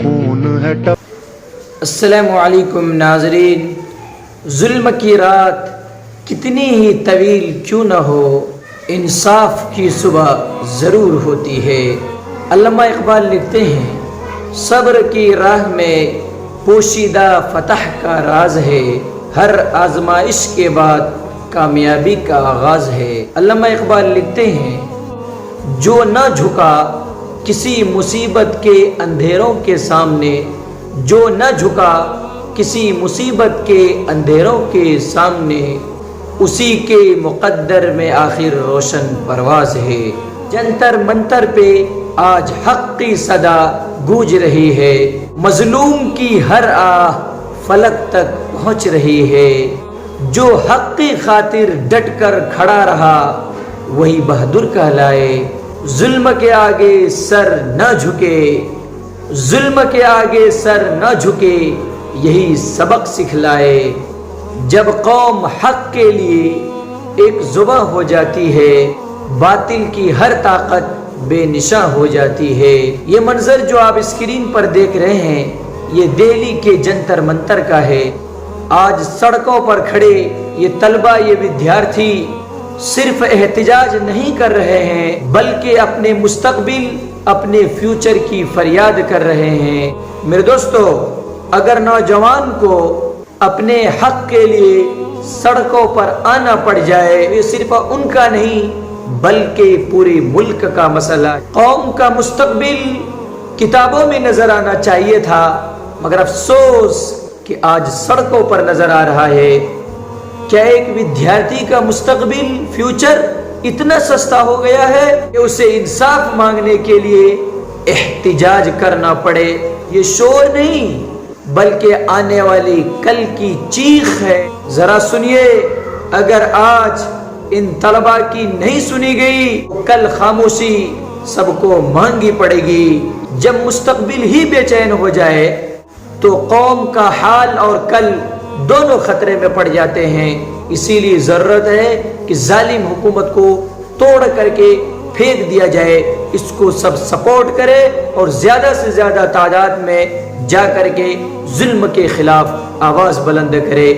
خون ہے السلام علیکم ناظرین، ظلم کی رات کتنی ہی طویل کیوں نہ ہو، انصاف کی صبح ضرور ہوتی ہے۔ علامہ اقبال لکھتے ہیں، صبر کی راہ میں پوشیدہ فتح کا راز ہے، ہر آزمائش کے بعد کامیابی کا آغاز ہے۔ علامہ اقبال لکھتے ہیں، جو نہ جھکا کسی مصیبت کے اندھیروں کے سامنے، جو نہ جھکا کسی مصیبت کے اندھیروں کے سامنے، اسی کے مقدر میں آخر روشن پرواز ہے۔ جنتر منتر پہ آج حق کی صدا گونج رہی ہے، مظلوم کی ہر آہ فلک تک پہنچ رہی ہے۔ جو حق کی خاطر ڈٹ کر کھڑا رہا وہی بہادر کہلائے، ظلم کے آگے سر نہ جھکے، ظلم کے آگے سر نہ جھکے، یہی سبق سکھلائے۔ جب قوم حق کے لیے ایک زباں ہو جاتی ہے، باطل کی ہر طاقت بے نشاں ہو جاتی ہے۔ یہ منظر جو آپ اسکرین پر دیکھ رہے ہیں، یہ دہلی کے جنتر منتر کا ہے۔ آج سڑکوں پر کھڑے یہ طلبہ، یہ ودیارتھی صرف احتجاج نہیں کر رہے ہیں، بلکہ اپنے مستقبل، اپنے فیوچر کی فریاد کر رہے ہیں۔ میرے دوستو، اگر نوجوان کو اپنے حق کے لیے سڑکوں پر آنا پڑ جائے، یہ صرف ان کا نہیں بلکہ پورے ملک کا مسئلہ ہے۔ قوم کا مستقبل کتابوں میں نظر آنا چاہیے تھا، مگر افسوس کہ آج سڑکوں پر نظر آ رہا ہے۔ کیا ایک ودیارتھی کا مستقبل، فیوچر اتنا سستا ہو گیا ہے کہ اسے انصاف مانگنے کے لیے احتجاج کرنا پڑے؟ یہ شور نہیں بلکہ آنے والی کل کی چیخ ہے۔ ذرا سنیے، اگر آج ان طلباء کی نہیں سنی گئی، کل خاموشی سب کو مانگی پڑے گی۔ جب مستقبل ہی بے چین ہو جائے تو قوم کا حال اور کل دونوں خطرے میں پڑ جاتے ہیں۔ اسی لیے ضرورت ہے کہ ظالم حکومت کو توڑ کر کے پھینک دیا جائے، اس کو سب سپورٹ کرے اور زیادہ سے زیادہ تعداد میں جا کر کے ظلم کے خلاف آواز بلند کرے۔